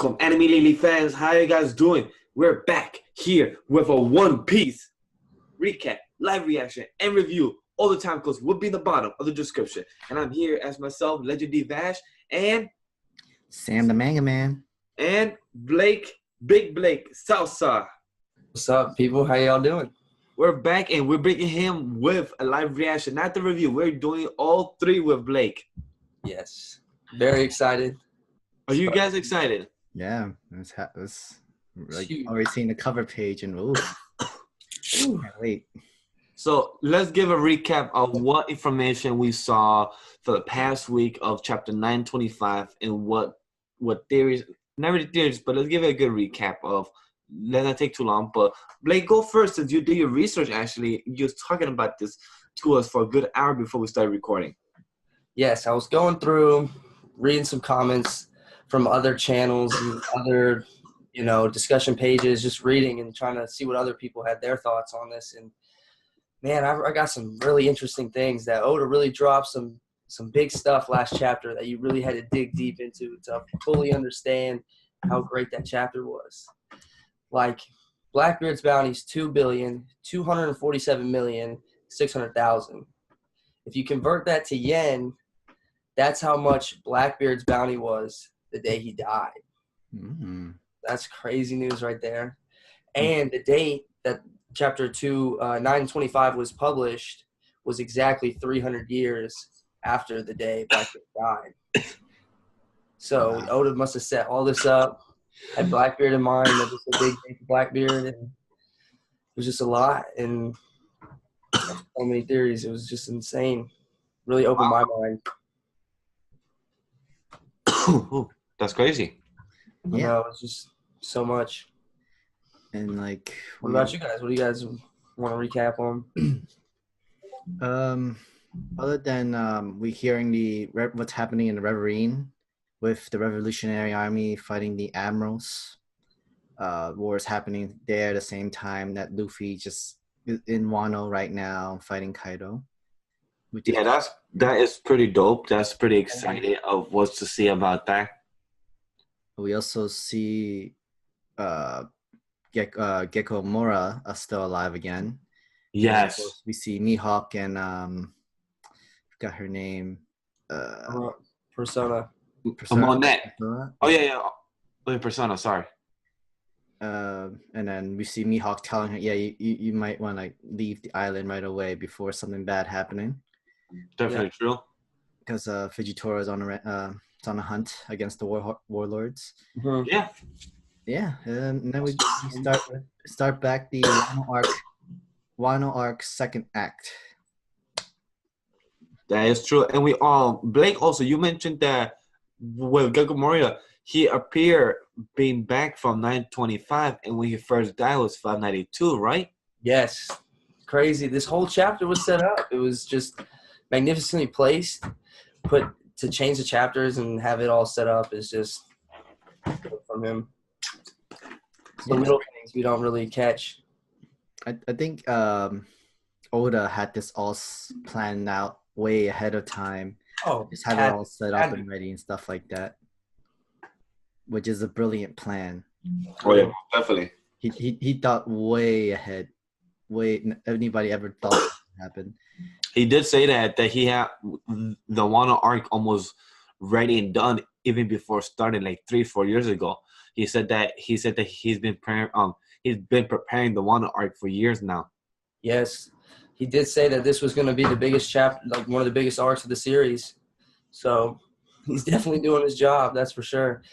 Welcome, Anime Lily fans. How you guys doing? We're back here with a One Piece recap, live reaction, and review. All the time codes will be in the bottom of the description. And I'm here as myself, Legend D Vash, and Sam the Manga Man. And Blake, Big Blake, Sosa. What's up, people? How y'all doing? We're back and we're bringing him with a live reaction, not the review. We're doing all three with Blake. Yes. Very excited. Are you guys excited? Yeah, it's like Huge. already seen the cover page and ooh, can't wait. So let's give a recap of what information we saw for the past week of chapter 925 and what theories, not really theories, but let's give it a good recap of. Let's not take too long, but Blake, go first since you did your research. Actually, you was talking about this to us for a good hour before we started recording. Yes, I was going through, reading some comments from other channels and other, discussion pages, just reading and trying to see what other people had their thoughts on this. And man, I got some really interesting things that Oda really dropped some big stuff last chapter that you really had to dig deep into to fully understand how great that chapter was. Like Blackbeard's bounty is 2,247,600,000. If you convert that to yen, that's how much Blackbeard's bounty was the day he died. Mm-hmm. That's crazy news right there. And the date that chapter 925 was published was exactly 300 years after the day Blackbeard died. So Wow. Oda must have set all this up, had Blackbeard in mind. That was a big thing for Blackbeard, and it was just a lot. And so many theories. It was just insane. Really opened my mind. That's crazy. Yeah. It was just so much. And like, What about you guys? What do you guys want to recap on? other than we hearing what's happening in the Reverine with the Revolutionary Army fighting the admirals, wars happening there at the same time that Luffy just is in Wano right now fighting Kaido. Yeah, that is pretty dope. That's pretty exciting of what to see about that. We also see Gecko Mora are still alive again. Yes. And we see Mihawk and forgot her name. Persona. Monet. Oh yeah. Oh, Persona. Sorry. And then we see Mihawk telling her, "Yeah, you might want to leave the island right away before something bad happening." Definitely true. Because Fujitora is on a hunt against the warlords. Mm-hmm. Yeah. Yeah, and then we start back the Wano arc second act. That is true. And Blake also, you mentioned that with Gecko Moria, he appeared being back from 925, and when he first died was 592, right? Yes. Crazy. This whole chapter was set up. It was just magnificently placed. To change the chapters and have it all set up is just from him. The little things we don't really catch. I think Oda had this all planned out way ahead of time. Oh, just have it all set up and ready and stuff like that, which is a brilliant plan. Oh yeah, definitely. He thought way ahead, anybody ever thought that would happen. He did say that he had the Wano arc almost ready and done even before starting, like 3-4 years ago. He said that he's been preparing the Wano arc for years now. Yes, he did say that this was going to be the biggest chapter, like one of the biggest arcs of the series. So he's definitely doing his job, that's for sure.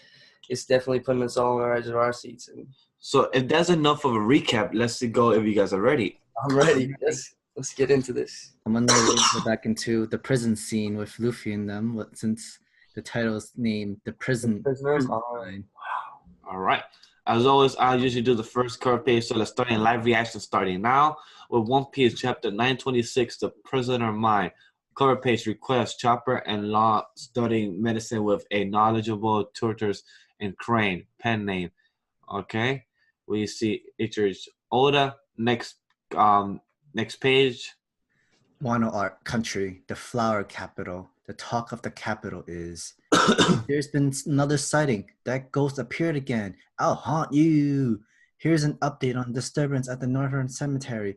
It's definitely putting us all on our edge of our seats. And so if that's enough of a recap, let's go if you guys are ready. I'm ready. Let's get into this. I'm gonna go back into the prison scene with Luffy and them, since the title is named The Prison Line. All right. As always, I usually do the first cover page, so let's start in live reaction starting now with One Piece chapter 926, The Prisoner Mine. Cover page requests Chopper and Law studying medicine with a knowledgeable tutors and Crane, pen name. Okay. We see Ichir's Oda. Next page. Wano Art Country, the flower capital. The talk of the capital is There's been another sighting. That ghost appeared again. I'll haunt you. Here's an update on disturbance at the Northern Cemetery.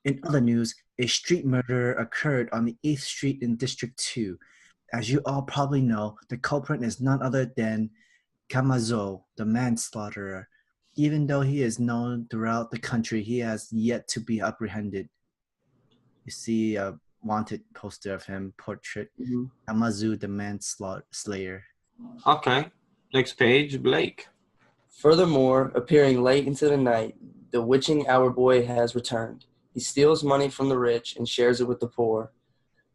In other news, a street murder occurred on the 8th Street in District 2. As you all probably know, the culprit is none other than Kamazo, the manslaughterer. Even though he is known throughout the country, he has yet to be apprehended. You see a wanted poster of him, portrait, Kamazu, the manslayer. Okay. Next page, Blake. Furthermore, appearing late into the night, the witching hour boy has returned. He steals money from the rich and shares it with the poor.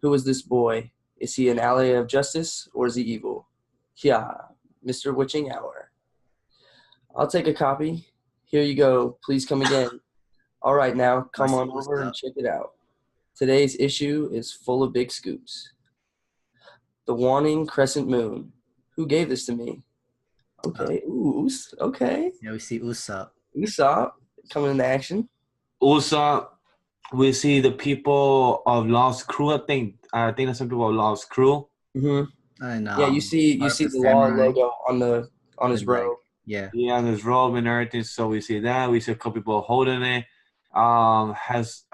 Who is this boy? Is he an ally of justice or is he evil? Yeah, Mr. Witching Hour. I'll take a copy. Here you go. Please come again. All right, now come on over and check it out. Today's issue is full of big scoops. The Waning Crescent Moon. Who gave this to me? Okay. Ooh, okay. Yeah, we see Usopp. Usopp coming into action. Usopp, we see the people of Lost Crew. I think that's some people of Lost Crew. Mm-hmm. I know. Yeah, you see the law logo on his robe. Yeah. Yeah, on his robe and everything. So we see that. We see a couple people holding it. Has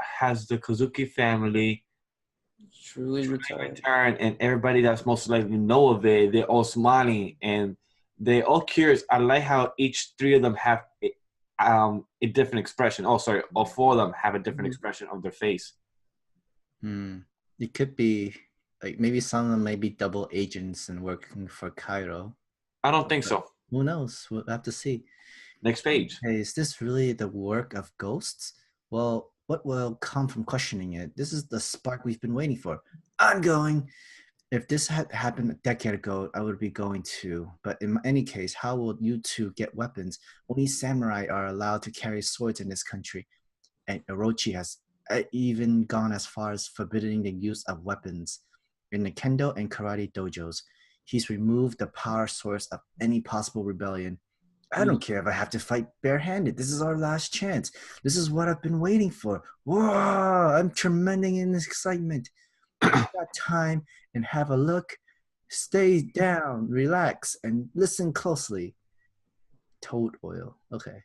the Kazuki family truly returned, and everybody that's most likely know of it, they're all smiling and they're all curious. I like how each three of them have a different expression. Oh, sorry, all four of them have a different expression of their face. It could be like maybe some of them may be double agents and working for Cairo. I don't think so. Who knows? We'll have to see. Next page. Hey, is this really the work of ghosts? Well, what will come from questioning it? This is the spark we've been waiting for. I'm going. If this had happened a decade ago, I would be going too. But in any case, how will you two get weapons? Only samurai are allowed to carry swords in this country. And Orochi has even gone as far as forbidding the use of weapons in the kendo and karate dojos. He's removed the power source of any possible rebellion. I don't care if I have to fight barehanded. This is our last chance. This is what I've been waiting for. Whoa, I'm tremending in excitement. Take that time and have a look. Stay down, relax, and listen closely. Toad oil. Okay.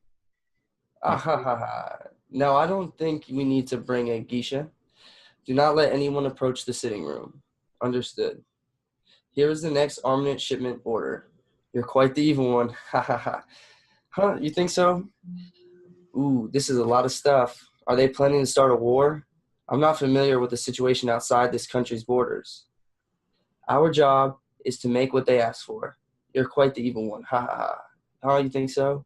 No, I don't think we need to bring a geisha. Do not let anyone approach the sitting room. Understood. Here is the next armament shipment order. You're quite the evil one. Huh, you think so? Ooh, this is a lot of stuff. Are they planning to start a war? I'm not familiar with the situation outside this country's borders. Our job is to make what they ask for. You're quite the evil one. Huh, you think so?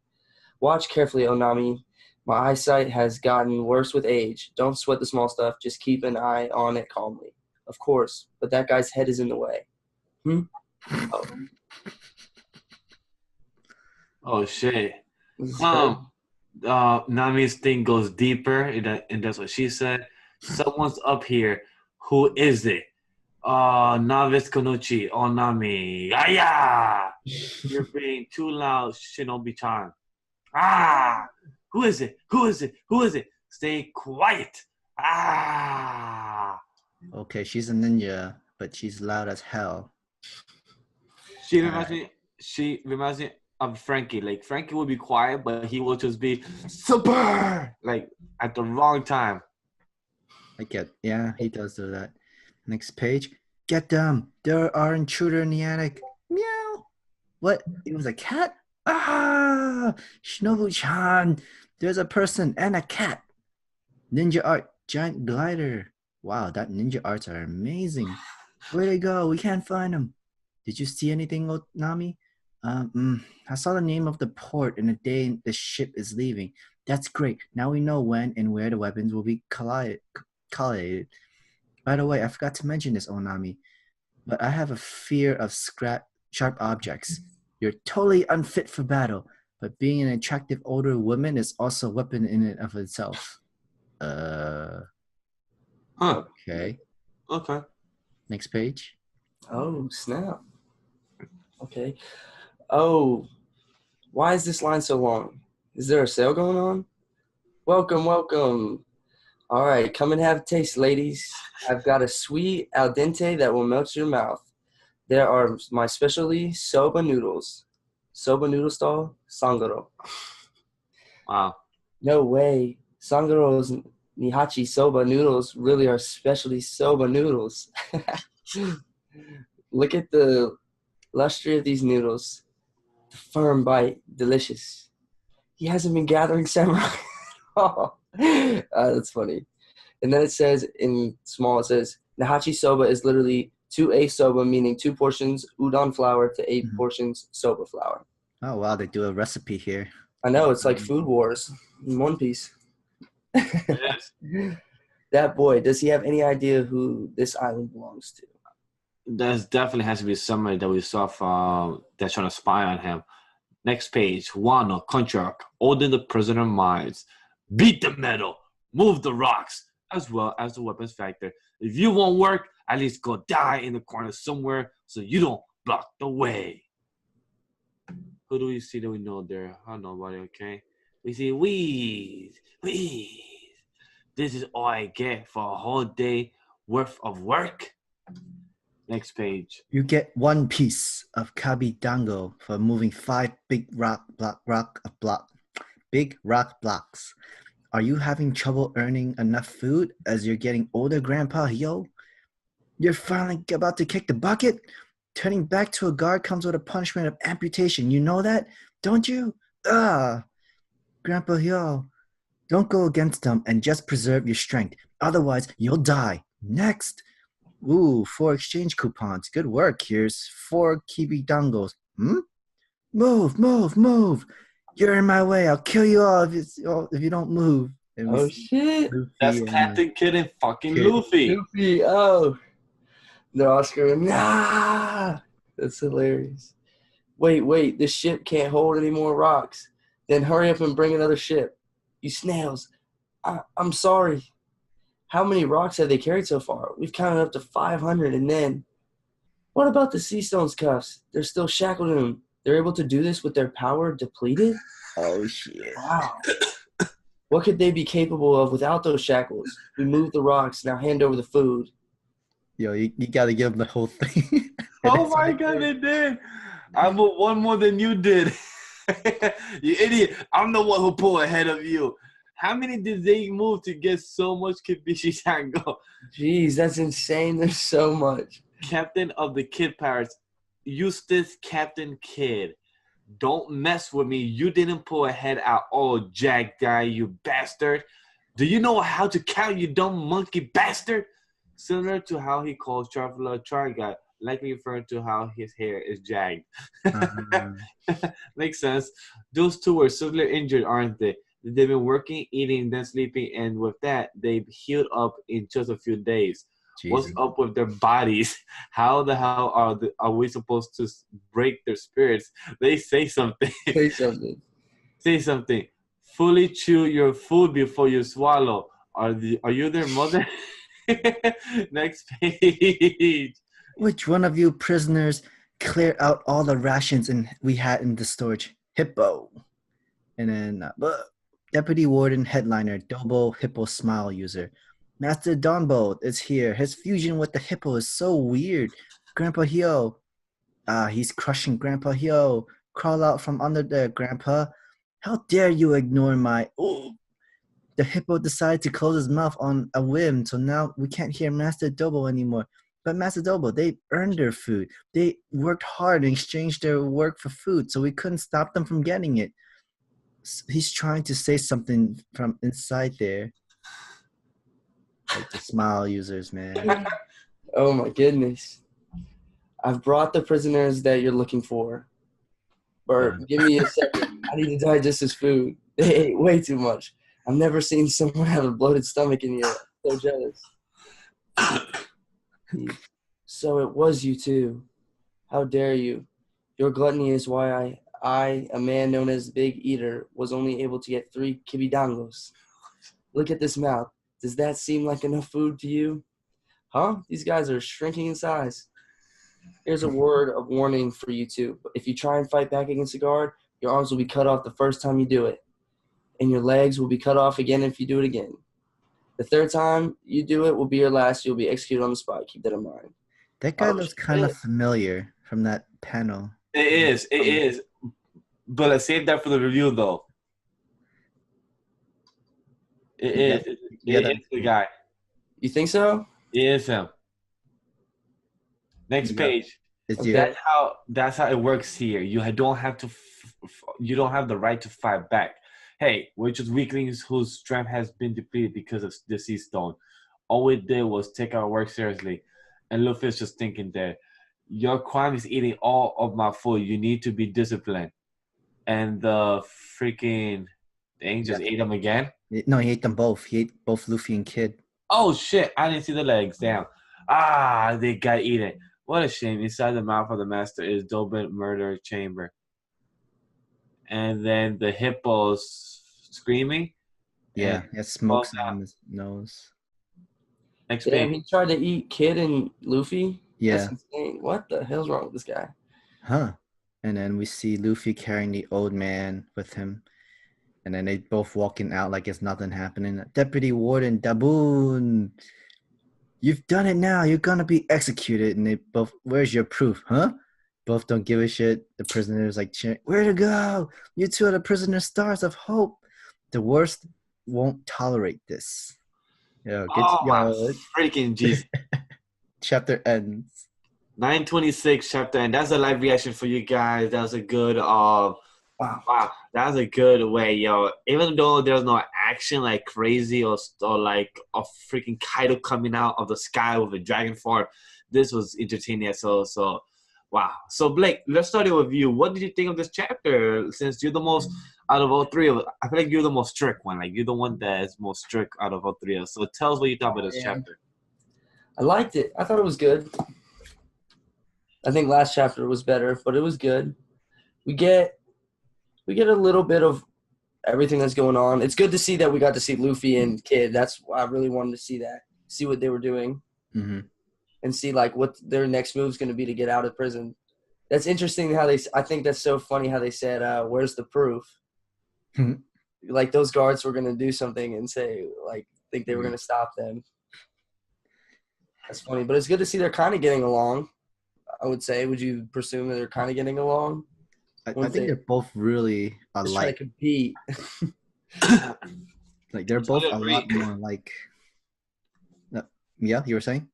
Watch carefully, Onami. My eyesight has gotten worse with age. Don't sweat the small stuff. Just keep an eye on it calmly. Of course, but that guy's head is in the way. Oh shit. Nami's thing goes deeper, and that's what she said. Someone's up here. Who is it? Novice Konuchi. Oh, Nami. Aya! You're being too loud, Shinobi-chan. Ah! Who is it? Who is it? Who is it? Stay quiet. Ah! Okay, she's a ninja, but she's loud as hell. She reminds me of Frankie. Like, Frankie will be quiet, but he will just be super, like, at the wrong time. Yeah, he does do that. Next page. Get them. There are intruders in the attic. Meow. What? It was a cat? Ah! Shinobu-chan. There's a person and a cat. Ninja art. Giant glider. Wow, that ninja arts are amazing. Where'd they go? We can't find them. Did you see anything, Nami? I saw the name of the port and the day the ship is leaving. That's great. Now we know when and where the weapons will be collated. By the way, I forgot to mention this, Onami, but I have a fear of sharp objects. You're totally unfit for battle, but being an attractive older woman is also a weapon in and of itself. Okay. Next page. Oh, snap. Okay. Oh, why is this line so long? Is there a sale going on? Welcome. All right, come and have a taste, ladies. I've got a sweet al dente that will melt your mouth. There are my specialty soba noodles. Soba noodle stall, Sangaro. Wow. No way. Sangaro's Nihachi soba noodles really are specialty soba noodles. Look at the luster of these noodles. The firm bite, delicious. He hasn't been gathering samurai at all. That's funny. And then it says in small, it says, Nihachi soba is literally 2A soba, meaning 2 portions udon flour to 8 portions soba flour. Oh, wow. They do a recipe here. I know, it's like Food Wars in One Piece. Yes. That boy, does he have any idea who this island belongs to? That definitely has to be somebody that we saw from that's trying to spy on him. Next page. Wano, contract, holding the prisoner minds. Beat the metal, move the rocks, as well as the weapons factor. If you won't work, at least go die in the corner somewhere so you don't block the way. Who do we see that we know there? I don't know nobody, okay? We see Weeze. This is all I get for a whole day worth of work. Next page. You get 1 piece of kabidango for moving 5 big rock blocks. Are you having trouble earning enough food as you're getting older, Grandpa? Yo, you're finally about to kick the bucket? Turning back to a guard comes with a punishment of amputation. You know that, don't you? Grandpa, yo, don't go against them and just preserve your strength. Otherwise, you'll die. Next. Ooh, 4 exchange coupons. Good work. Here's 4 kibidangos. Move. You're in my way. I'll kill you all if you don't move. Oh, shit. Luffy That's Captain Kid and fucking Luffy. Oh. They're all screaming, nah! That's hilarious. Wait, this ship can't hold any more rocks. Then hurry up and bring another ship. You snails. I'm sorry. How many rocks have they carried so far? We've counted up to 500, and then... What about the Sea Stone's cuffs? They're still shackled in them. They're able to do this with their power depleted? Oh, shit. Wow. What could they be capable of without those shackles? We moved the rocks, now hand over the food. Yo, you got to give them the whole thing. Oh my God, they did. I moved 1 more than you did. You idiot. I'm the one who pulled ahead of you. How many did they move to get so much Kibishi Tango? Jeez, that's insane. There's so much. Captain of the Kid Pirates, Eustace Captain Kid. Don't mess with me. You didn't pull ahead at all, Jack guy, you bastard. Do you know how to count, you dumb monkey bastard? Similar to how he calls Traveler Try Guy, likely referring to how his hair is jagged. Makes sense. Those 2 were severely injured, aren't they? They've been working, eating, then sleeping, and with that, they've healed up in just a few days. Jesus. What's up with their bodies? How the hell are we supposed to break their spirits? They say something. Say something. Fully chew your food before you swallow. Are you their mother? Next page. Which one of you prisoners cleared out all the rations we had in the storage? Hippo. And then Deputy Warden Headliner, Dobo Hippo Smile User. Master Donbo is here. His fusion with the hippo is so weird. Grandpa Hyo. He's crushing Grandpa Hyo. Crawl out from under there, Grandpa. How dare you ignore my... Oh. The hippo decided to close his mouth on a whim, so now we can't hear Master Dobo anymore. But Master Dobo, they earned their food. They worked hard and exchanged their work for food, so we couldn't stop them from getting it. He's trying to say something from inside there. Like the smile users, man. Oh my goodness. I've brought the prisoners that you're looking for. Bert, give me a second. I need to digest this food. They ate way too much. I've never seen someone have a bloated stomach in here. I'm so jealous. So it was you two. How dare you? Your gluttony is why I, a man known as Big Eater, was only able to get 3 kibidangos. Look at this mouth. Does that seem like enough food to you? Huh? These guys are shrinking in size. Here's a word of warning for you two. If you try and fight back against a guard, your arms will be cut off the first time you do it. And your legs will be cut off again if you do it again. The 3rd time you do it will be your last. You'll be executed on the spot. Keep that in mind. That guy Oh, looks kind of familiar from that panel. It is. But let's save that for the review, though. It is the guy. You think so? It is him. Next page. Okay. That's how it works here. You don't have to. You don't have the right to fight back. Hey, we're just weaklings whose strength has been depleted because of the sea stone. All we did was take our work seriously. And Luffy's just thinking that your crime is eating all of my food. You need to be disciplined. And the freaking thing just ate him again. No, he ate them both. He ate both Luffy and Kid. Oh shit! I didn't see the legs. Damn. They got eaten. What a shame. Inside the mouth of the master is Dobin murder chamber. And then the hippo's screaming. Yeah, it smokes on his nose. Next Damn, page. he tried to eat Kid and Luffy? Yeah. That's insane. What the hell's wrong with this guy? Huh. And then we see Luffy carrying the old man with him. And then they both walking out like it's nothing happening. Deputy Warden Daboon, you've done it now. You're going to be executed. And they both, where's your proof, huh? Both don't give a shit. The prisoners like cheering, where to go? You two are the prisoner stars of hope. The worst won't tolerate this. Yo, Freaking Jesus. Chapter ends. 926 chapter, and that's a live reaction for you guys. That was a good wow, that was a good way, yo. Even though there's no action like crazy or like a freaking Kaido coming out of the sky with a dragon form, this was entertaining. So wow. So Blake, let's start it with you. What did you think of this chapter? Since you're the most out of all three of us, I feel like you're the most strict one. Like you're the one that is most strict out of all three of us. So tell us what you thought about this chapter. I liked it. I thought it was good. I think last chapter was better, but it was good. We get a little bit of everything that's going on. It's good to see that we got to see Luffy and Kid. That's why I really wanted to see that, see what they were doing, and see like what their next move is going to be to get out of prison. That's interesting how I think that's so funny how they said, "Where's the proof?" Like those guards were going to do something and say like think they were going to stop them. That's funny, but it's good to see they're kind of getting along. I would say. Would you presume that they're kind of getting along? I think they're both really alike. Just trying to compete. Like they're both a lot more like. Yeah, you were saying?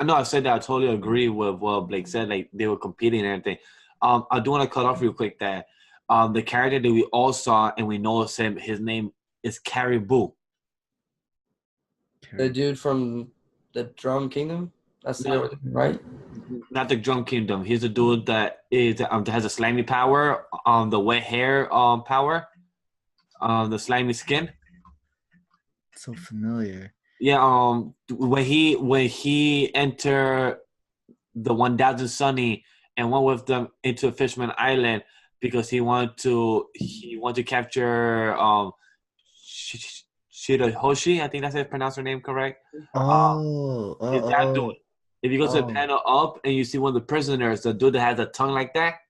No, I said that I totally agree with what Blake said. Like they were competing and everything. I do want to cut off real quick that the character that we all saw and we know him. His name is Caribou. The dude from the Drum Kingdom. That's the right. Not the Drum Kingdom. He's a dude that has a slimy power, the wet hair power, the slimy skin. So familiar. Yeah. When he entered the 1,000 Sunny and went with them into Fishman Island because he wanted to capture Shirahoshi. I think that's how you pronounce her name correct. That dude. If you go to the panel up and you see one of the prisoners, the dude that has a tongue like that,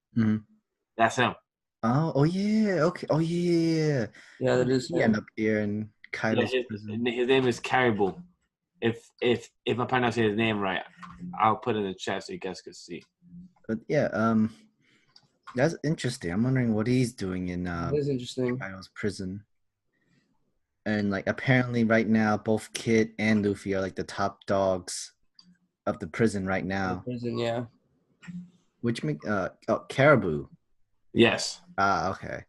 that's him. Oh yeah, okay. Oh yeah. Yeah, that is. He ended up here in Kaido's prison. His name is Caribou. If I pronounce his name right, I'll put it in the chat so you guys can see. But yeah, that's interesting. I'm wondering what he's doing in that is interesting. Kaido's prison. And like apparently right now, both Kid and Luffy are like the top dogs of the prison right now. Prison, yeah. Which make Caribou. Yes. Okay.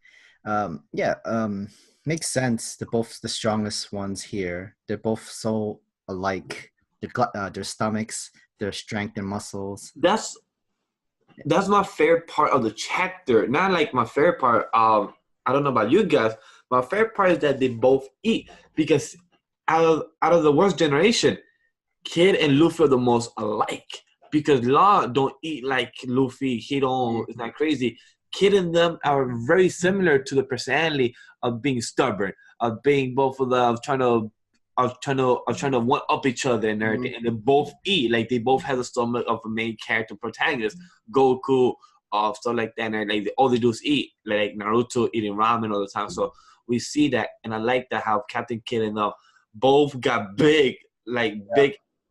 Makes sense. They're both the strongest ones here. They're both so alike. Their stomachs, their strength and muscles. That's my favorite part of the chapter. Not like my favorite part. I don't know about you guys. My favorite part is that they both eat because out of the worst generation, Kid and Luffy are the most alike because Law don't eat like Luffy. He don't. It's not crazy. Kid and them are very similar to the personality of being stubborn, of being both of them trying to one up each other and everything. And they both eat like they both have the stomach of a main character protagonist. Goku, stuff like that. And like all they do is eat, like Naruto eating ramen all the time. So we see that, and I like that how Captain Kid and them both got big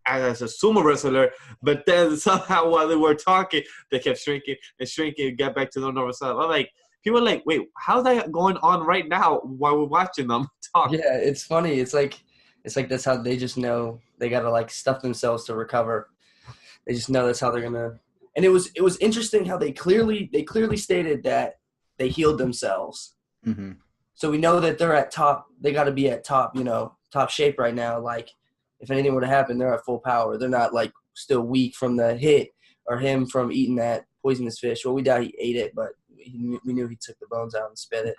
as a sumo wrestler, but then somehow while they were talking, they kept shrinking and get back to their normal size. I'm like, people are like, wait, how's that going on right now while we're watching them talk? Yeah, it's funny. It's like that's how they just know they gotta like stuff themselves to recover. They just know that's how they're gonna. And it was interesting how they clearly stated that they healed themselves. Mm-hmm. So we know that they're at top. They got to be at top, top shape right now. Like if anything were to happen, they're at full power. They're not like still weak from the hit or him from eating that poisonous fish. Well, we doubt he ate it, but we knew he took the bones out and spit it.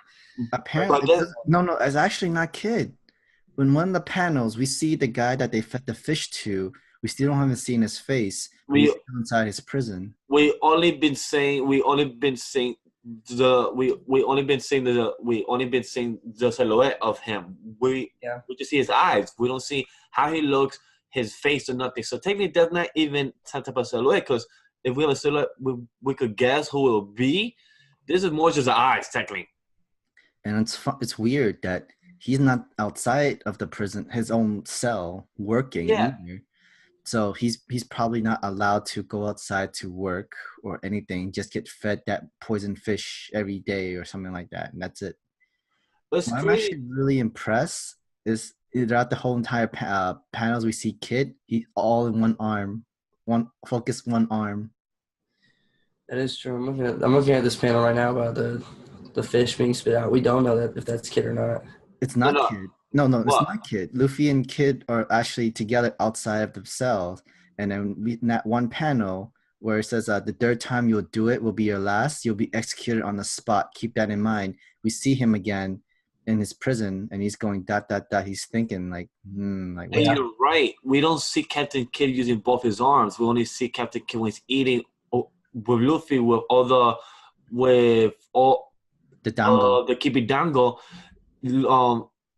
Apparently, no, it's actually not Kid. When one of the panels, we see the guy that they fed the fish to. We still haven't seen his face. He's still inside his prison. We only been seeing the silhouette of him. We just see his eyes. We don't see how he looks, his face, or nothing. So technically, that's not even some type of silhouette. Because if we have a silhouette, we could guess who it will be. This is more just the eyes, technically. And it's weird that he's not outside of the prison, his own cell, working either. So he's probably not allowed to go outside to work or anything. Just get fed that poison fish every day or something like that, and that's it. What I'm actually really impressed is throughout the whole entire panels we see Kid. He's all in one arm, one arm. That is true. I'm looking at this panel right now about the fish being spit out. We don't know that if that's Kid or not. It's not Kid. No, it's not Kid. Luffy and Kid are actually together outside of the cells. And then in that one panel where it says the third time you'll do it will be your last. You'll be executed on the spot. Keep that in mind. We see him again in his prison, and he's going ... He's thinking like, like. And you're right. We don't see Captain Kid using both his arms. We only see Captain Kid when he's eating with Luffy with the dango, the kibidango.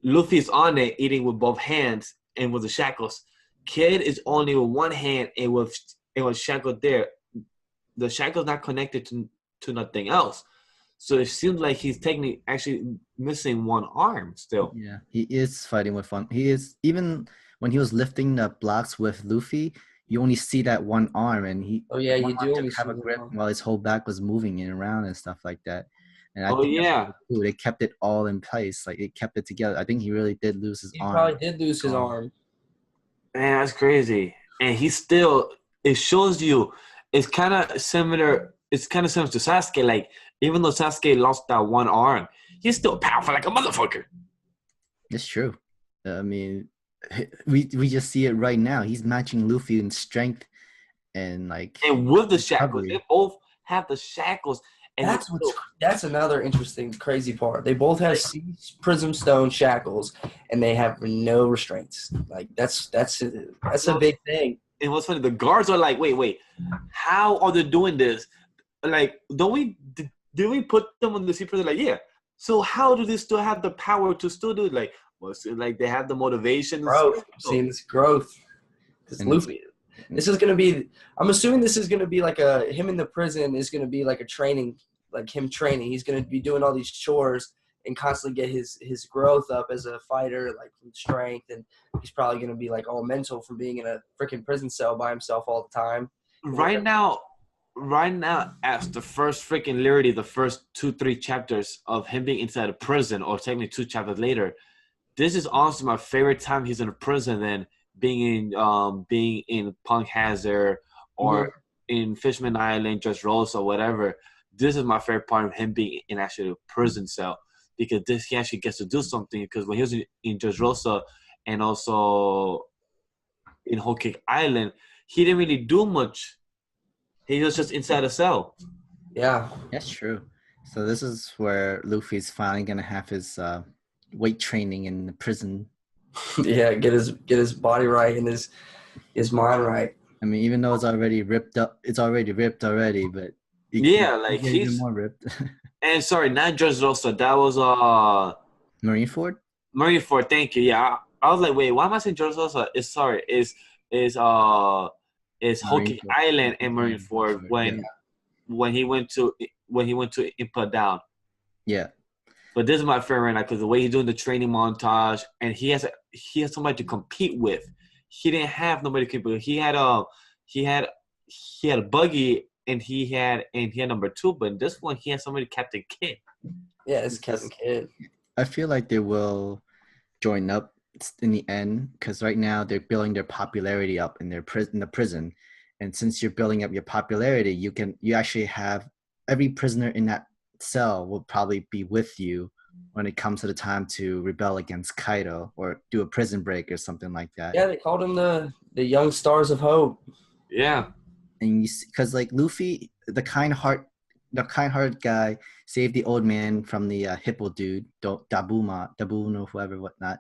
Luffy's on it, eating with both hands and with the shackles. Kid is only with one hand and was shackled there. The shackle's not connected to nothing else. So it seems like he's technically actually missing one arm still. Yeah, he is fighting with one. He is, even when he was lifting the blocks with Luffy, you only see that one arm, and he. Oh yeah, you do only have a grip while his whole back was moving and around and stuff like that. And I think that's cool. They kept it all in place. Like, it kept it together. I think he really did lose his arm. He probably did lose his arm. Man, that's crazy. And he still, it shows you, it's kind of similar to Sasuke. Like, even though Sasuke lost that one arm, he's still powerful like a motherfucker. It's true. I mean, we just see it right now. He's matching Luffy in strength and like. And with the shackles, they both have the shackles. And that's another interesting, crazy part. They both have Prism Stone shackles, and they have no restraints. Like that's a big thing. And what's funny, the guards are like, wait, how are they doing this? Like, did we put them on the sea prison? Like, yeah. So how do they still have the power to still do it? Like, well, it's like they have the motivation. Growth. Seeing this growth. Because Luffy. This is going to be – I'm assuming this is going to be like him in the prison is going to be like a training, like him training. He's going to be doing all these chores and constantly get his growth up as a fighter, like from strength. And he's probably going to be like all mental from being in a freaking prison cell by himself all the time. Right now, as the first freaking literally the first 2-3 chapters of him being inside a prison, or technically 2 chapters later, this is honestly my favorite time he's in a prison than being in Punk Hazard or in Fishman Island, Just Rosa, or whatever. This is my favorite part of him being in actually a prison cell, because he actually gets to do something. Because when he was in Just Rosa and also in Whole Cake Island, he didn't really do much. He was just inside a cell. Yeah, that's true. So this is where Luffy's finally gonna have his weight training in the prison. Yeah, get his body right and his mind right. I mean, even though it's already ripped up, but he's even more ripped. And sorry, not just Rosa. That was Marineford. Marineford, thank you. Yeah, I was like, wait, why am I saying Just Rosa? It's Whole Cake Island and Marineford when he went to Input Down. Yeah. But this is my favorite right now, because the way he's doing the training montage, and he has somebody to compete with. he didn't have nobody capable. He had a buggy and he had number 2, but in this one he had somebody Captain Kidd. Yeah, it's Captain Kidd. I feel like they will join up in the end because right now they're building their popularity up in the prison, and since you're building up your popularity, you actually have every prisoner in that cell will probably be with you when it comes to the time to rebel against Kaido or do a prison break or something like that. Yeah, they called him the young stars of hope. Yeah. And you see, because like Luffy, the kind-hearted guy saved the old man from the hippo dude, Dabuma, or whoever, whatnot.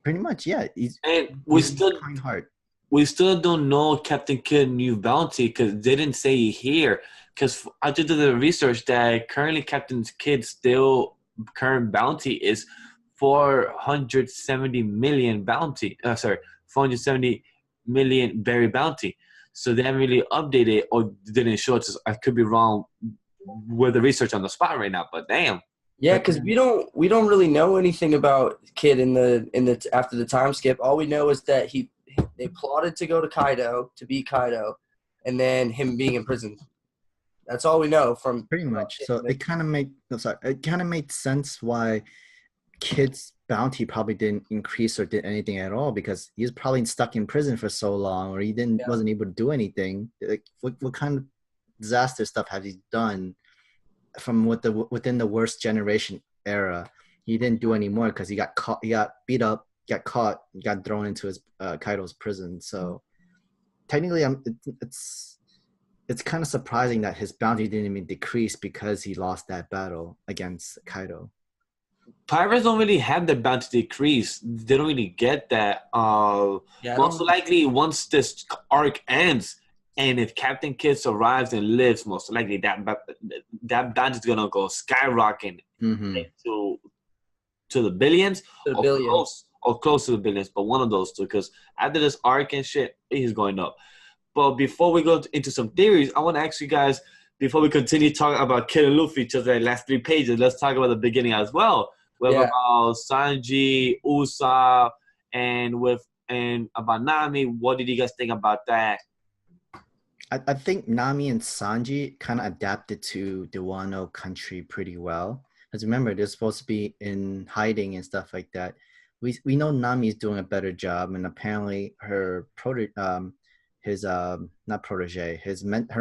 Pretty much, yeah. And we he's still kind heart. We still don't know Captain Kidd new bounty because they didn't say here. Because I just did the research that currently Captain Kidd's current bounty is 470 million bounty. 470 million berry bounty. So they haven't really updated or didn't show it. I could be wrong with the research on the spot right now, but damn. Yeah, because we don't really know anything about Kidd in the after the time skip. All we know is that they plotted to go to Kaido to beat Kaido, and then him being in prison. That's all we know from pretty much. So it kind of made sense why Kidd's bounty probably didn't increase or did anything at all because he was probably stuck in prison for so long, or he wasn't able to do anything. Like, what kind of disaster stuff has he done from within the worst generation era? He didn't do any more because he got caught, he got beat up, got caught, got thrown into his Kaido's prison. So technically, it's kind of surprising that his bounty didn't even decrease because he lost that battle against Kaido. Pirates don't really have the bounty decrease. They don't really get that. Most likely, once this arc ends, and if Captain Kidd survives and lives, most likely that bounty is gonna go skyrocketing to the billions, or close to the billions. But one of those two, because after this arc and shit, he's going up. But before we go into some theories, I want to ask you guys, before we continue talking about Kidd and Luffy, just the last 3 pages, let's talk about the beginning as well. With about Sanji, Usopp, and about Nami. What did you guys think about that? I think Nami and Sanji kind of adapted to the Wano country pretty well. Because remember, they're supposed to be in hiding and stuff like that. We know Nami's doing a better job, and apparently her her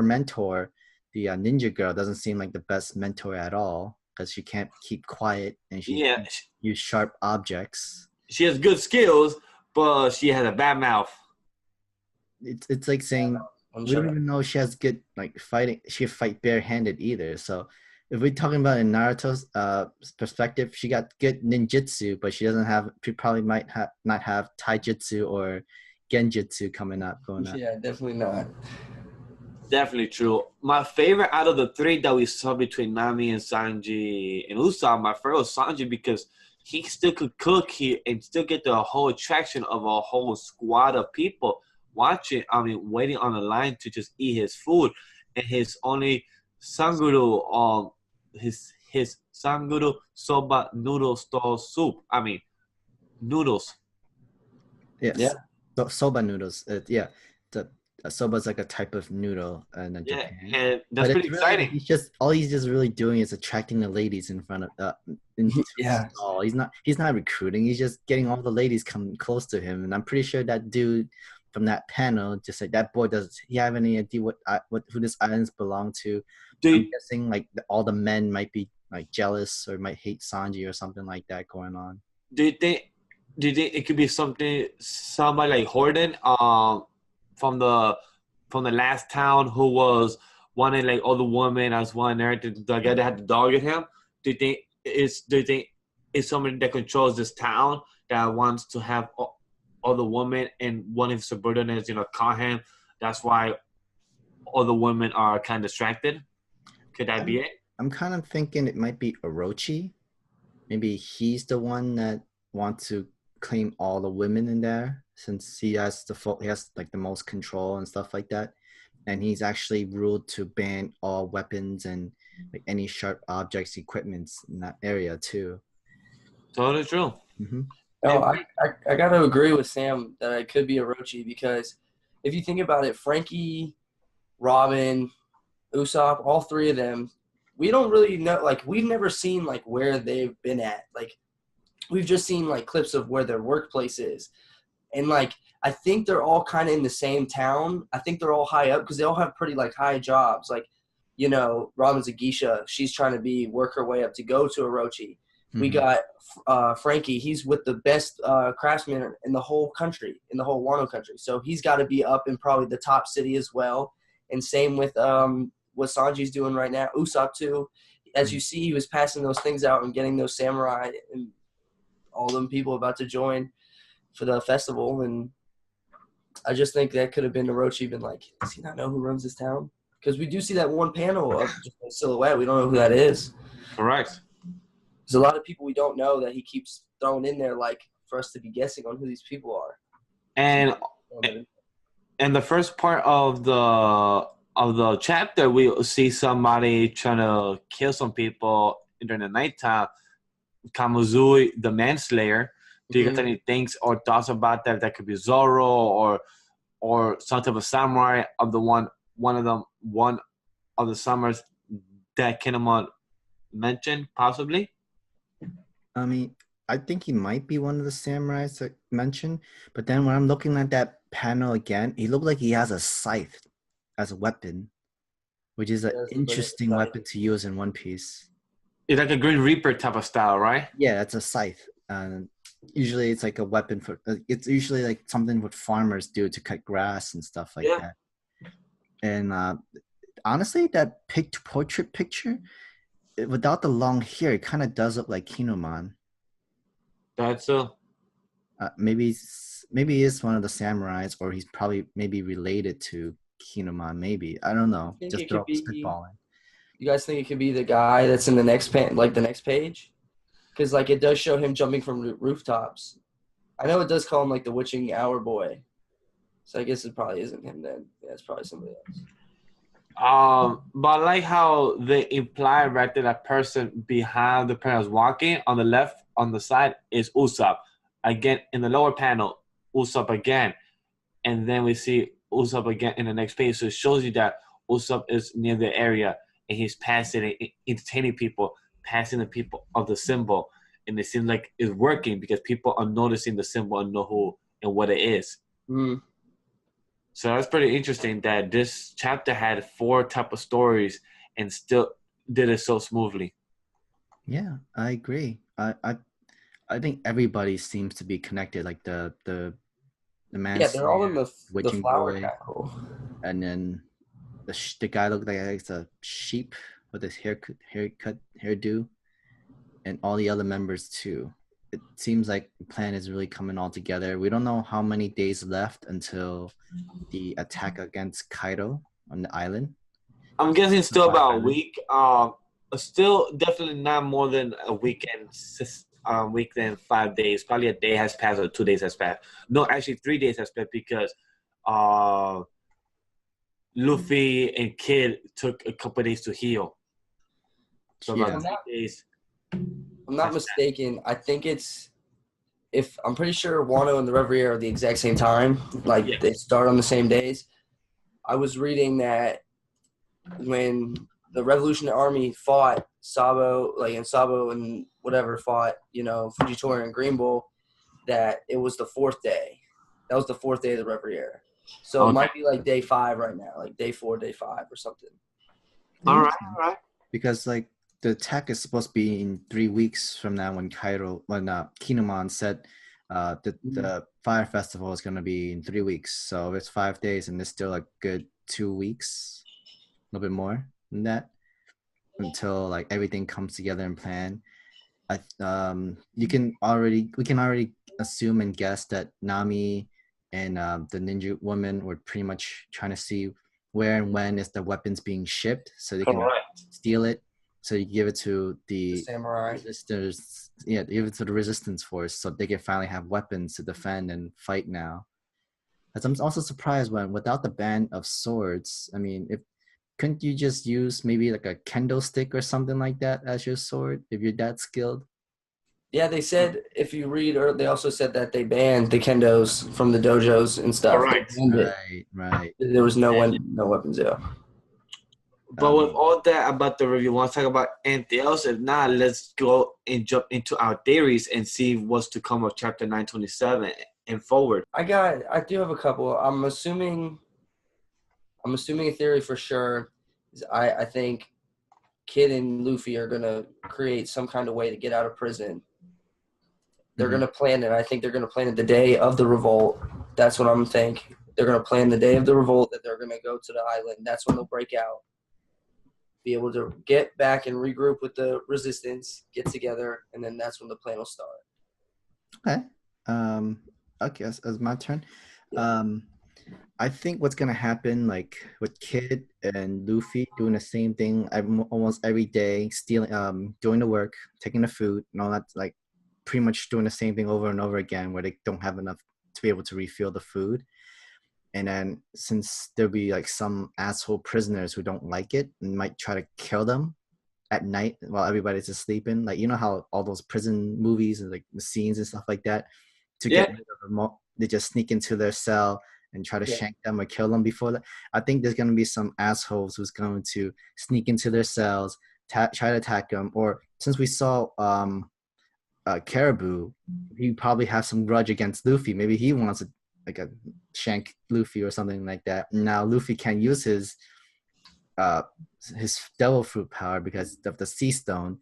mentor, the ninja girl, doesn't seem like the best mentor at all because she can't keep quiet and she use sharp objects. She has good skills, but she has a bad mouth. It's like saying we don't even know she has good fighting. She fight barehanded either. So if we're talking about in Naruto's perspective, she got good ninjutsu, but she doesn't have. She probably might not have taijutsu or genjutsu going up. Yeah, definitely not. Definitely true. My favorite out of the 3 that we saw between Nami and Sanji and Usopp, my favorite was Sanji because he still could cook here and still get the whole attraction of a whole squad of people waiting on the line to just eat his food. And his only sanguru, his sanguru soba noodle stall soup. Noodles. Yes. Yeah. So, soba noodles. Soba is like a type of noodle in Japan. And that's pretty exciting. He's just really doing is attracting the ladies in front of stall. He's not recruiting. He's just getting all the ladies coming close to him. And I'm pretty sure that dude from that panel just like that boy does he have any idea who this islands belong to? I'm guessing like all the men might be like jealous or might hate Sanji or something like that going on. Do you think it could be somebody like Horden from the last town who was wanting like all the women as one there, the guy that had the dog at him? Do you think it's somebody that controls this town that wants to have all the women and one of his subordinates, caught him? That's why all the women are kind of distracted. Could that be it? I'm kind of thinking it might be Orochi. Maybe he's the one that wants to claim all the women in there since he has the most control and stuff like that, and he's actually ruled to ban all weapons and like any sharp objects, equipments in that area too. Totally true. Mm-hmm. No, And I got to agree with Sam that it could be Orochi because if you think about it, Frankie, Robin, Usopp, all three of them, we don't really know. Like, we've never seen like where they've been at. Like, we've just seen like clips of where their workplace is, and like I think they're all kind of in the same town. I think they're all high up because they all have pretty like high jobs. Like, Robin's a geisha. She's trying to work her way up to go to Orochi. We Mhm. got Frankie. He's with the best craftsman in the whole country, in the whole Wano country. So he's got to be up in probably the top city as well. And same with what Sanji's doing right now. Usopp too. As you see, he was passing those things out and getting those samurai and all them people about to join for the festival. And I just think that could have been Orochi been like, does he not know who runs this town? Because we do see that one panel of just a silhouette. We don't know who that is. correct. There's a lot of people we don't know that he keeps throwing in there, like for us to be guessing on who these people are. And in the first part of the chapter, we see somebody trying to kill some people during the nighttime. Kamuzui, the manslayer. Do you got any things or thoughts about that? That could be Zoro or some type of samurai of the one of the summers that Kinemon mentioned, possibly. I mean, I think he might be one of the samurais that mentioned, but then when I'm looking at that panel again, he looked like he has a scythe as a weapon, which is an Does look like a interesting scythe. weapon to use in One Piece. It's like a Green Reaper type of style, right? Yeah, that's a scythe. Usually it's like a weapon for, it's usually like something what farmers do to cut grass and stuff like Yeah. that. And honestly, that portrait picture, without the long hair, it kind of does look like Kinemon. That's Maybe he is one of the samurais, or he's probably maybe related to Kinemon. Maybe, I don't know. think Just it could be. spitballing. You guys think it could be the guy that's in the next the next page? Because like it does show him jumping from rooftops. I know it does call him like the witching hour boy. So I guess it probably isn't him then. Yeah, it's probably somebody else. but I like how they imply right there that person behind the person walking on the left on the side is Usopp. Again in the lower panel, Usopp again, and then we see Usopp again in the next page. So it shows you that Usopp is near the area and he's passing it, entertaining people, passing the people of the symbol, and it seems like it's working because people are noticing the symbol and know who and what it is. Mm. So that's pretty interesting that this chapter had 4 type of stories and still did it so smoothly. Yeah, I agree. I think everybody seems to be connected. Like the man. Yeah, they're all in the witching flower boy, castle. and then the guy looked like it's a sheep with his hairdo, and all the other members too. It seems like the plan is really coming all together. We don't know how many days left until the attack against Kaido on the island. I'm guessing still about a Island. week. Still definitely not more than a weekend. Week than 5 days. Probably a day has passed or 2 days has passed. No, actually 3 days has passed because Luffy and Kid took a couple days to heal. So about 3 days. I'm not mistaken. I think I'm pretty sure Wano and the Reverie are at the exact same time. Like Yeah. they start on the same days. I was reading that when the Revolutionary Army fought Sabo, and Sabo and whatever fought, Fujitora and Green Bull, that it was the 4th day. That was the 4th day of the Reverie. So Okay. it might be like day 5 right now, like day 4, day 5 or something. All right. Because like the attack is supposed to be in 3 weeks from now when Kinemon said the Fire Festival is going to be in 3 weeks. So it's 5 days and there's still a good 2 weeks, a little bit more than that, until like everything comes together and plan. We can already assume and guess that Nami and the ninja woman were pretty much trying to see where and when is the weapons being shipped so they can steal it. So you give it to the samurai resistors. Yeah, give it to the resistance force so they can finally have weapons to defend and fight now. As I'm also surprised when without the ban of swords, I mean, couldn't you just use maybe like a kendo stick or something like that as your sword if you're that skilled? Yeah, they said if you read, or they also said that they banned the kendos from the dojos and stuff. Correct. They banned it. Right. There was no weapons. Yeah. But with all that about the review, want to talk about anything else? If not, let's go and jump into our theories and see what's to come of chapter 927 and forward. I do have a couple. I'm assuming a theory for sure. I think Kid and Luffy are gonna create some kind of way to get out of prison. They're gonna plan it. I think they're gonna plan it the day of the revolt. That's what I'm thinking. They're gonna plan the day of the revolt that they're gonna go to the island. That's when they'll break out. Be able to get back and regroup with the resistance, get together, and then that's when the plan will start. Okay. Okay, as my turn. I think what's gonna happen, like with Kid and Luffy doing the same thing almost every day, stealing, doing the work, taking the food, and all that, like pretty much doing the same thing over and over again, where they don't have enough to be able to refill the food. And then since there'll be like some asshole prisoners who don't like it and might try to kill them at night while everybody's just sleeping, like you know how all those prison movies and like the scenes and stuff like that, to get rid of them, they just sneak into their cell and try to shank them or kill them before that. I think there's going to be some assholes who's going to sneak into their cells, try to attack them. Or since we saw Caribou, he probably has some grudge against Luffy. Maybe he wants to like a shank Luffy or something like that. Now Luffy can use his devil fruit power because of the sea stone.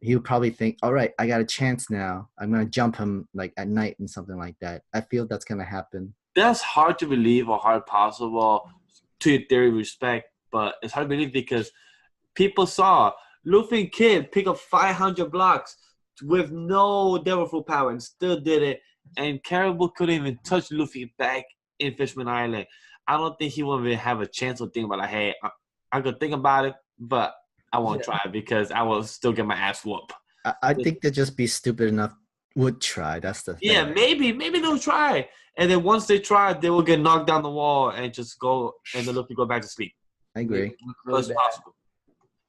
He'll probably think, all right, I got a chance now. I'm going to jump him like at night and something like that. I feel that's going to happen. That's hard to believe or hard possible to your theory respect, but it's hard to believe because people saw Luffy and Kid pick up 500 blocks with no devil fruit power and still did it. And Caribou couldn't even touch Luffy back in Fishman Island. I don't think he would even have a chance to think about like, hey, I could think about it, but I won't try because I will still get my ass whooped. I think they'd just be stupid enough would try. That's the thing. Yeah, maybe they'll try. And then once they try, they will get knocked down the wall and just go and then Luffy go back to sleep. I agree. That's possible.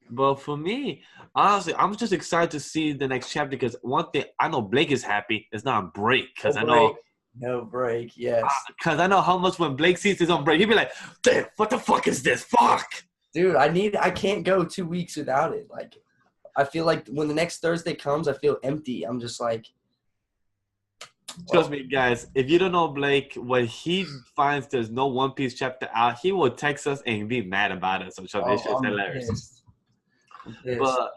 But for me, honestly, I'm just excited to see the next chapter because one thing, I know Blake is happy. It's not a break because I know. No break, yes. Because I know how much when Blake sees his own break, he'd be like, damn, what the fuck is this? Fuck! Dude, I can't go 2 weeks without it. Like, I feel like when the next Thursday comes, I feel empty. I'm just like. Trust me, guys, if you don't know Blake, when he finds there's no One Piece chapter out, he will text us and be mad about it. So trust me, it's just hilarious. But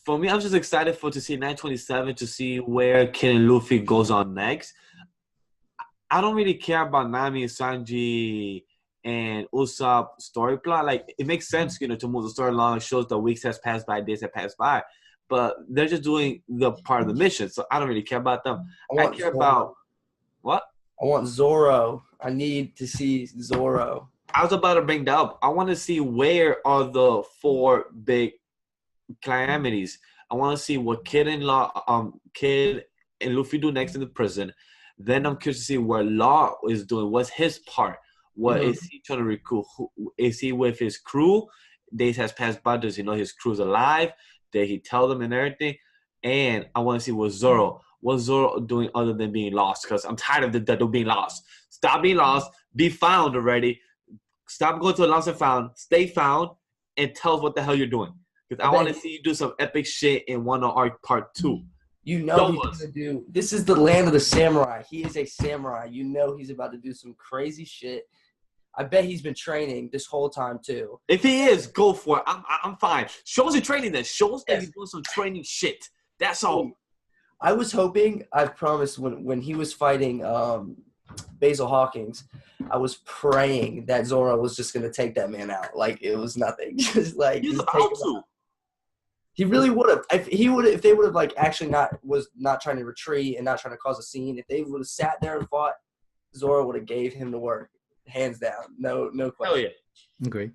for me, I'm just excited to see 927 to see where Kid and Luffy goes on next. I don't really care about Nami, Sanji, and Usopp story plot. Like, it makes sense, to move the story along. It shows the weeks has passed by, days have passed by. But they're just doing the part of the mission, so I don't really care about them. I care about what? I want Zoro. I need to see Zoro. I was about to bring that up. I want to see where are the 4 big calamities. I want to see what Kid and Luffy do next in the prison. Then I'm curious to see what Law is doing. What's his part? What is he trying to recruit? Is he with his crew? Days has passed by. Does he know his crew's alive? Did he tell them and everything? And I want to see what's Zoro doing other than being lost? Because I'm tired of the being lost. Stop being lost. Be found already. Stop going to a lost and found. Stay found and tell us what the hell you're doing. Because I want to see you do some epic shit in Wano Arc Part 2. You know he's going to do. This is the land of the samurai. He is a samurai. You know he's about to do some crazy shit. I bet he's been training this whole time too. If he is, go for it. I'm fine. Shows you training this. Shows that he's doing some training shit. That's all. I was hoping, I promise, when he was fighting Basil Hawkins, I was praying that Zoro was just gonna take that man out. Like it was nothing. Just like he's about to. He really would have. If they would have like actually not trying to retreat and not trying to cause a scene, if they would have sat there and fought, Zoro would have gave him the work. Hands down, no question. Hell yeah, agree.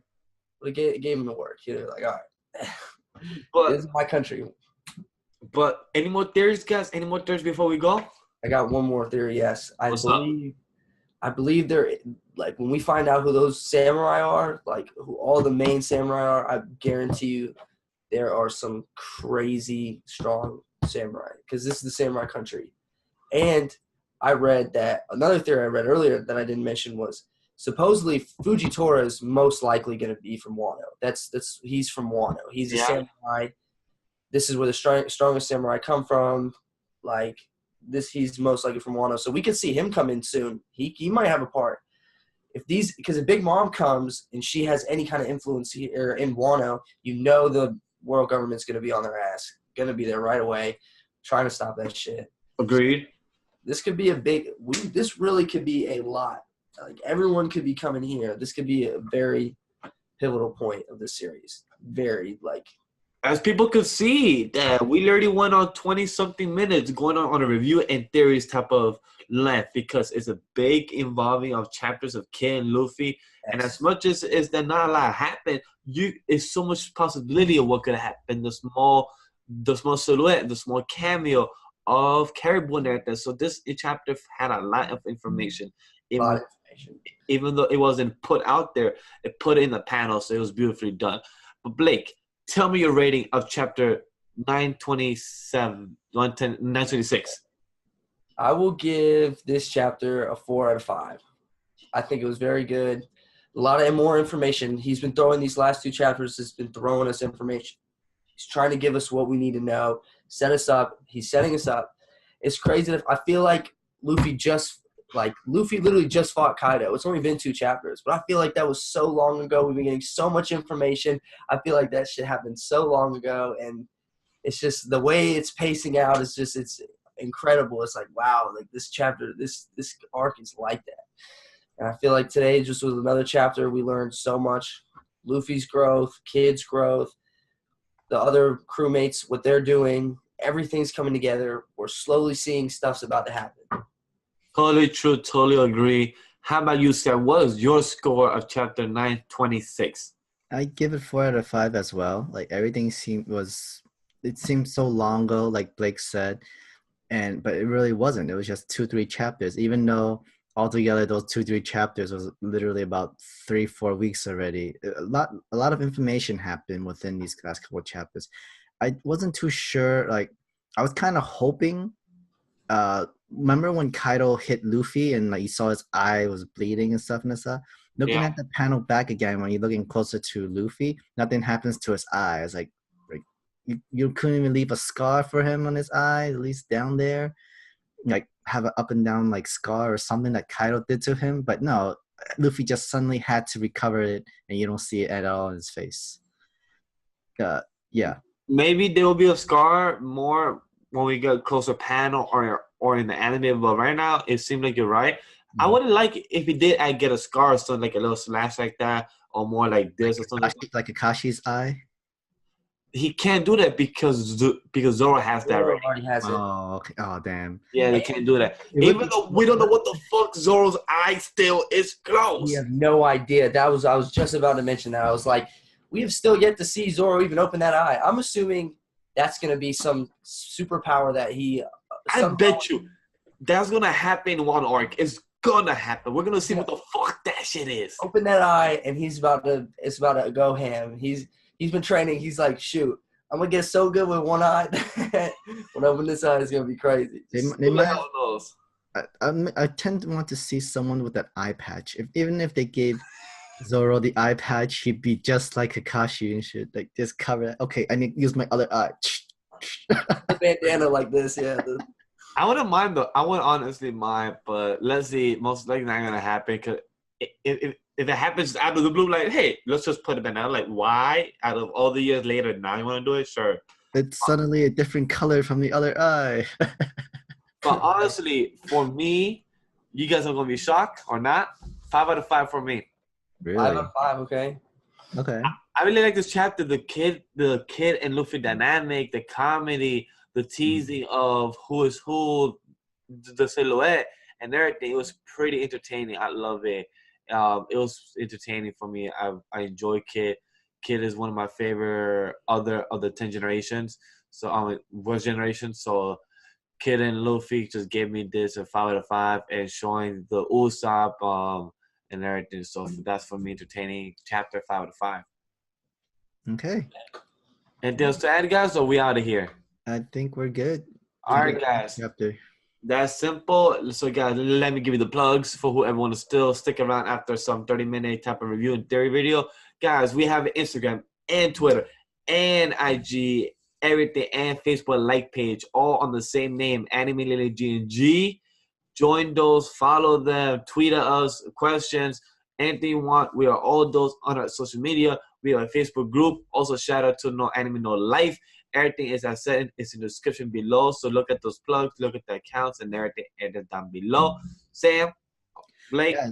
But it gave him the work. He was like, all right, but this is my country. But any more theories, guys? Any more theories before we go? I got one more theory. Yes, I believe they're like when we find out who those samurai are, like who all the main samurai are. I guarantee you, there are some crazy strong samurai because this is the samurai country. And I read that another theory I read earlier that I didn't mention was supposedly Fujitora is most likely going to be from Wano. He's from Wano. He's a samurai. This is where the strongest samurai come from. Like this, he's most likely from Wano. So we could see him come in soon. He might have a part. Because if Big Mom comes and she has any kind of influence here in Wano, the world government's going to be on their ass. Going to be there right away, trying to stop that shit. Agreed. This could be this really could be a lot. Like everyone could be coming here. This could be a very pivotal point of the series. Very as people could see that we already went on 20-something minutes going on a review and theories type of length because it's a big involving of chapters of Kid and Luffy. Yes. And as much as that not a lot happened, it's so much possibility of what could happen. The small silhouette, the small cameo of Caribou and everything. So this chapter had a lot of information. Even though it wasn't put out there, it put it in the panel, so it was beautifully done. But Blake, tell me your rating of chapter 926. I will give this chapter a 4 out of 5. I think it was very good. A lot of more information. He's been throwing these last 2 chapters. He's been throwing us information. He's trying to give us what we need to know, set us up. He's setting us up. It's crazy. I feel like Luffy literally just fought Kaido. It's only been 2 chapters, but I feel like that was so long ago. We've been getting so much information. I feel like that shit happened so long ago, and it's just the way it's pacing out. It's incredible. It's like, wow, like this chapter, this arc is like that. And I feel like today just was another chapter. We learned so much. Luffy's growth, Kid's growth, the other crewmates, what they're doing, everything's coming together. We're slowly seeing stuff's about to happen. Totally true. Totally agree. How about you, Sam? What is your score of chapter 926? I give it 4 out of 5 as well. Like everything seemed so long ago, like Blake said, but it really wasn't. It was just 2-3 chapters. Even though altogether those 2-3 chapters was literally about 3-4 weeks already. A lot of information happened within these last couple of chapters. I wasn't too sure. Like I was kind of hoping. Remember when Kaido hit Luffy and like you saw his eye was bleeding and stuff? Looking at the panel back again, when you're looking closer to Luffy, nothing happens to his eye. It's like you couldn't even leave a scar for him on his eye, at least down there. Like have an up and down like scar or something that Kaido did to him. But no, Luffy just suddenly had to recover it, and you don't see it at all in his face. Yeah. Maybe there will be a scar more when we get closer panel or in the anime, but right now it seemed like you're right. I wouldn't like if he did get a scar or something, like a little slash like that, or more like this or something. Like Akashi's eye? He can't do that because Zoro has that already. Already has it. Oh, okay. Oh, damn. Yeah, they can't do that. Even though we don't know what the fuck Zoro's eye still is close. We have no idea. I was just about to mention that. I was like, we have still yet to see Zoro even open that eye. I'm assuming that's going to be some superpower that he... I bet you that's going to happen in one arc. It's going to happen. We're going to see what the fuck that shit is. Open that eye, and it's about to go ham. He's been training. He's like, shoot, I'm going to get so good with one eye that when I open this eye, it's going to be crazy. I tend to want to see someone with that eye patch. Even if they gave Zoro the eye patch, he'd be just like Kakashi and shit. Like, just cover it. Okay, I need to use my other eye. Bandana like this, yeah. I wouldn't mind though. I would honestly mind, but let's see. Most likely not gonna happen because if it happens out of the blue, like, hey, let's just put a bandana. Like, why? Out of all the years later, now you want to do it? Sure. It's suddenly a different color from the other eye. But honestly, for me, you guys are gonna be shocked or not. 5 out of 5 for me. Really? 5 out of 5. Okay. I really like this chapter. The kid and Luffy dynamic, the comedy, the teasing of who is who, the silhouette, and everything. It was pretty entertaining. I love it. It was entertaining for me. I enjoy Kid. Kid is one of my favorite other 10 generations. So worst generation. So Kid and Luffy just gave me this a 5 out of 5, and showing the Usopp and everything. So that's for me entertaining. Chapter 5 out of 5. Okay. Anything else to add, guys, or we out of here? I think we're good. All right, guys. Chapter. That's simple. So, guys, let me give you the plugs for whoever want to still stick around after some 30-minute type of review and theory video. Guys, we have Instagram and Twitter and IG, everything, and Facebook like page, all on the same name, Anime Lily G&G. Join those, follow them, tweet at us, questions, anything you want. We are all those on our social media. We have a Facebook group. Also, shout out to No Anime No Life. Everything is I said is in the description below. So look at those plugs, look at the accounts, and everything down below. Sam, Blake. Yeah.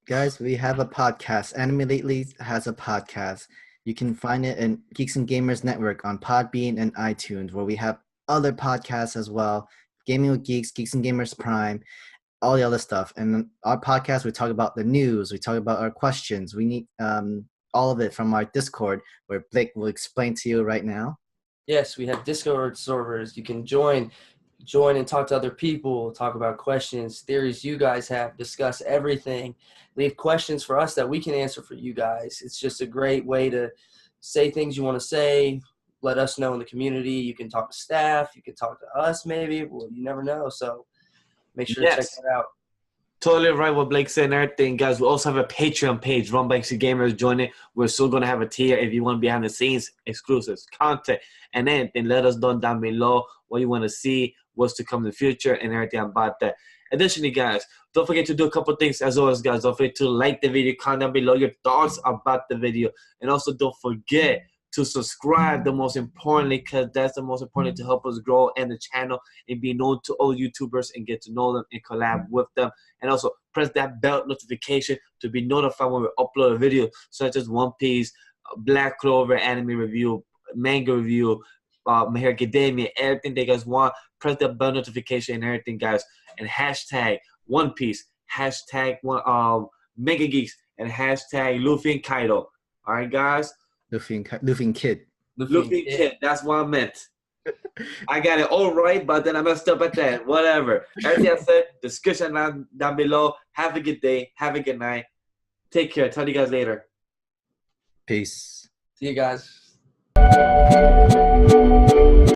Guys, we have a podcast. Anime Lately has a podcast. You can find it in Geeks and Gamers Network on Podbean and iTunes, where we have other podcasts as well. Gaming with Geeks, Geeks and Gamers Prime, all the other stuff. And our podcast, we talk about the news. We talk about our questions. We need all of it from our Discord, where Blake will explain to you right now. Yes, we have Discord servers. You can join and talk to other people, talk about questions, theories you guys have, discuss everything. Leave questions for us that we can answer for you guys. It's just a great way to say things you want to say. Let us know in the community. You can talk to staff. You can talk to us maybe. Well, you never know. So make sure to check that out. Totally right what Blake said and everything, guys. We also have a Patreon page run by Geeks+Gamers. Join it. We're still going to have a tier if you want to be behind the scenes, exclusives, content, and anything. Let us know down below what you want to see, what's to come in the future, and everything about that. Additionally, guys, don't forget to do a couple things as always, guys. Don't forget to like the video, comment down below your thoughts about the video. And also don't forget to subscribe, the most importantly, because that's the most important to help us grow and the channel and be known to all YouTubers and get to know them and collab with them. And also press that bell notification to be notified when we upload a video such as One Piece, Black Clover anime review, manga review, My Hero Academia, everything that you guys want. Press that bell notification and everything, guys. And hashtag One Piece, hashtag Mega Geeks, and hashtag Luffy and Kaido. All right, guys. Luffy and Kid. Luffy and Kid. That's what I meant. I got it all right, but then I messed up at that. Whatever. Everything I said, discussion down below. Have a good day. Have a good night. Take care. Talk to you guys later. Peace. See you guys.